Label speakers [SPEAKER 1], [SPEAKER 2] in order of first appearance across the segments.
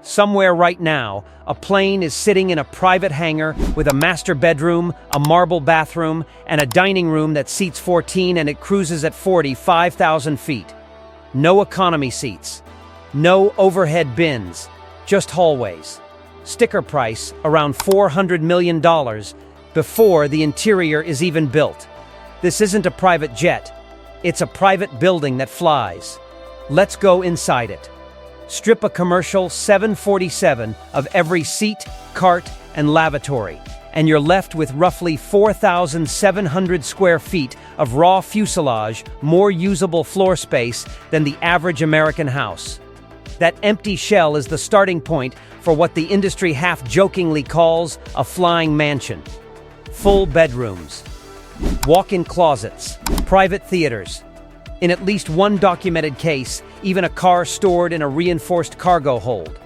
[SPEAKER 1] Somewhere right now, a plane is sitting in a private hangar with a master bedroom, a marble bathroom, and a dining room that seats 14, and it cruises at 45,000 feet. No economy seats. No overhead bins. Just hallways. Sticker price around $400 million before the interior is even built. This isn't a private jet. It's a private building that flies. Let's go inside it. Strip a commercial 747 of every seat, cart, and lavatory, and you're left with roughly 4,700 square feet of raw fuselage, more usable floor space than the average American house. That empty shell is the starting point for what the industry half-jokingly calls a flying mansion. Full bedrooms, walk-in closets, private theaters. In at least one documented case, even a car stored in a reinforced cargo hold.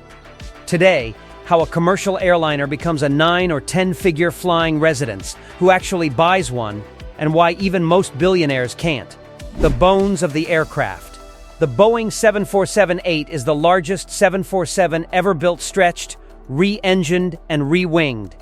[SPEAKER 1] Today, how a commercial airliner becomes a 9- or 10-figure flying residence, who actually buys one, and why even most billionaires can't. The bones of the aircraft. The Boeing 747-8 is the largest 747 ever built, stretched, re-engined, and re-winged.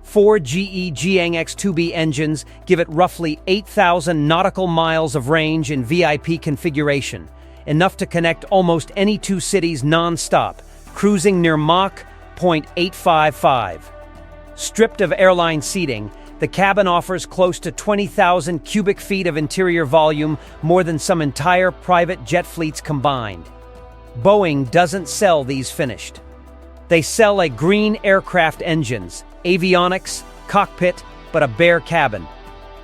[SPEAKER 1] 4 GE Jiang X2B engines give it roughly 8,000 nautical miles of range in VIP configuration, enough to connect almost any two cities non-stop, cruising near Mach 0.855. Stripped of airline seating, the cabin offers close to 20,000 cubic feet of interior volume, more than some entire private jet fleets combined. Boeing doesn't sell these finished. They sell a green aircraft engines, avionics, cockpit, but a bare cabin.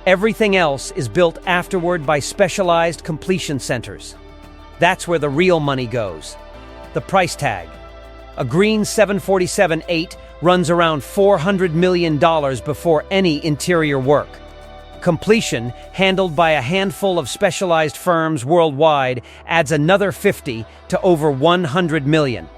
[SPEAKER 1] Everything else is built afterward by specialized completion centers. That's where the real money goes. The price tag. A green 747-8 runs around $400 million before any interior work. Completion, handled by a handful of specialized firms worldwide, adds another 50 to over 100 million.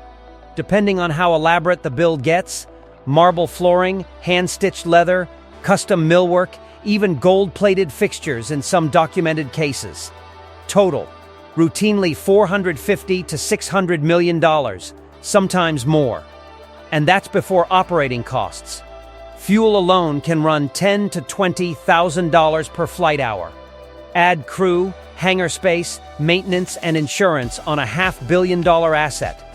[SPEAKER 1] Depending on how elaborate the build gets, marble flooring, hand-stitched leather, custom millwork, even gold-plated fixtures in some documented cases. Total, routinely $450 to $600 million, sometimes more. And that's before operating costs. Fuel alone can run $10,000 to $20,000 per flight hour. Add crew, hangar space, maintenance, and insurance on a $500 million asset,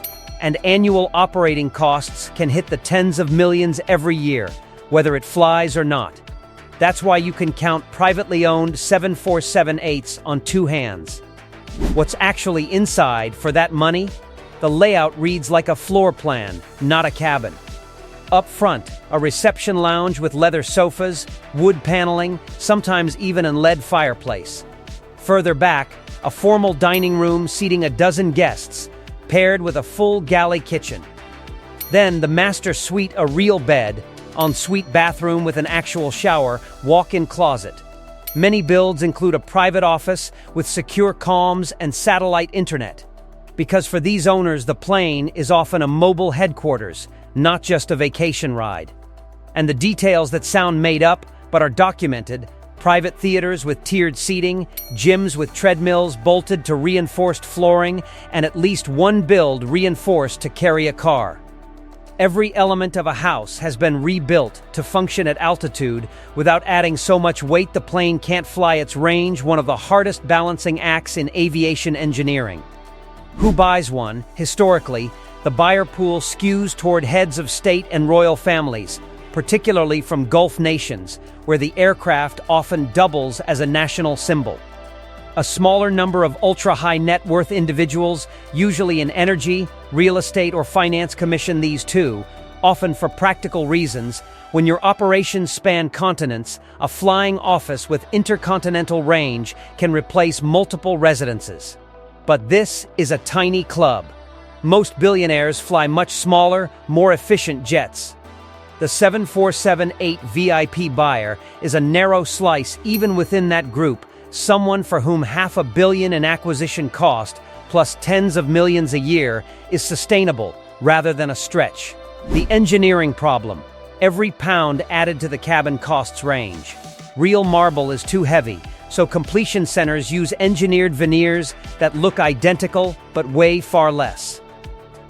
[SPEAKER 1] and annual operating costs can hit the tens of millions every year, whether it flies or not. That's why you can count privately owned 747-8s on two hands. What's actually inside for that money? The layout reads like a floor plan, not a cabin. Up front, a reception lounge with leather sofas, wood paneling, sometimes even a lead fireplace. Further back, a formal dining room seating a dozen guests, paired with a full galley kitchen. Then the master suite, a real bed, ensuite bathroom with an actual shower, walk-in closet. Many builds include a private office with secure comms and satellite internet. Because for these owners, the plane is often a mobile headquarters, not just a vacation ride. And the details that sound made up but are documented: private theaters with tiered seating, gyms with treadmills bolted to reinforced flooring, and at least one build reinforced to carry a car. Every element of a house has been rebuilt to function at altitude without adding so much weight the plane can't fly its range, one of the hardest balancing acts in aviation engineering. Who buys one? Historically, the buyer pool skews toward heads of state and royal families, particularly from Gulf nations, where the aircraft often doubles as a national symbol. A smaller number of ultra-high net worth individuals, usually in energy, real estate, or finance, commission these too, often for practical reasons. When your operations span continents, a flying office with intercontinental range can replace multiple residences. But this is a tiny club. Most billionaires fly much smaller, more efficient jets. The 747-8 VIP buyer is a narrow slice even within that group, someone for whom $500 million in acquisition cost, plus tens of millions a year, is sustainable rather than a stretch. The engineering problem. Every pound added to the cabin costs range. Real marble is too heavy, so completion centers use engineered veneers that look identical but weigh far less.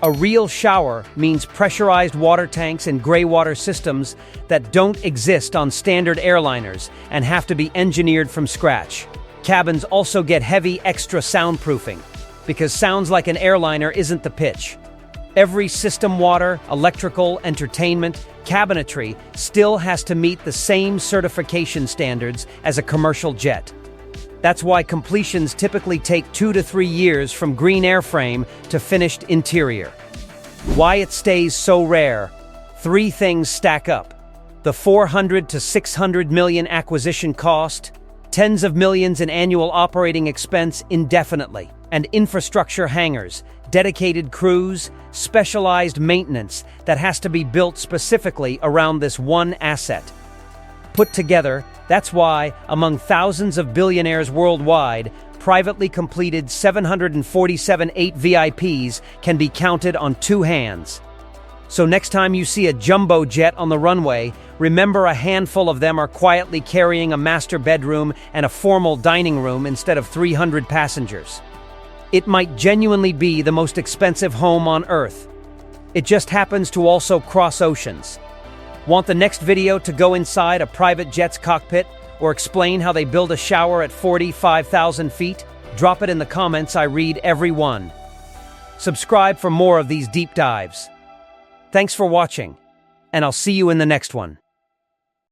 [SPEAKER 1] A real shower means pressurized water tanks and gray water systems that don't exist on standard airliners and have to be engineered from scratch. Cabins also get heavy extra soundproofing, because sounds like an airliner isn't the pitch. Every system, water, electrical, entertainment, cabinetry still has to meet the same certification standards as a commercial jet. That's why completions typically take 2 to 3 years from green airframe to finished interior. Why it stays so rare? 3 things stack up: the 400 to 600 million acquisition cost, tens of millions in annual operating expense indefinitely, and infrastructure hangars, dedicated crews, specialized maintenance that has to be built specifically around this one asset. Put together, that's why, among thousands of billionaires worldwide, privately completed 747 VIPs can be counted on 2 hands. So next time you see a jumbo jet on the runway, remember a handful of them are quietly carrying a master bedroom and a formal dining room instead of 300 passengers. It might genuinely be the most expensive home on Earth. It just happens to also cross oceans. Want the next video to go inside a private jet's cockpit or explain how they build a shower at 45,000 feet? Drop it in the comments, I read every one. Subscribe for more of these deep dives. Thanks for watching, and I'll see you in the next one.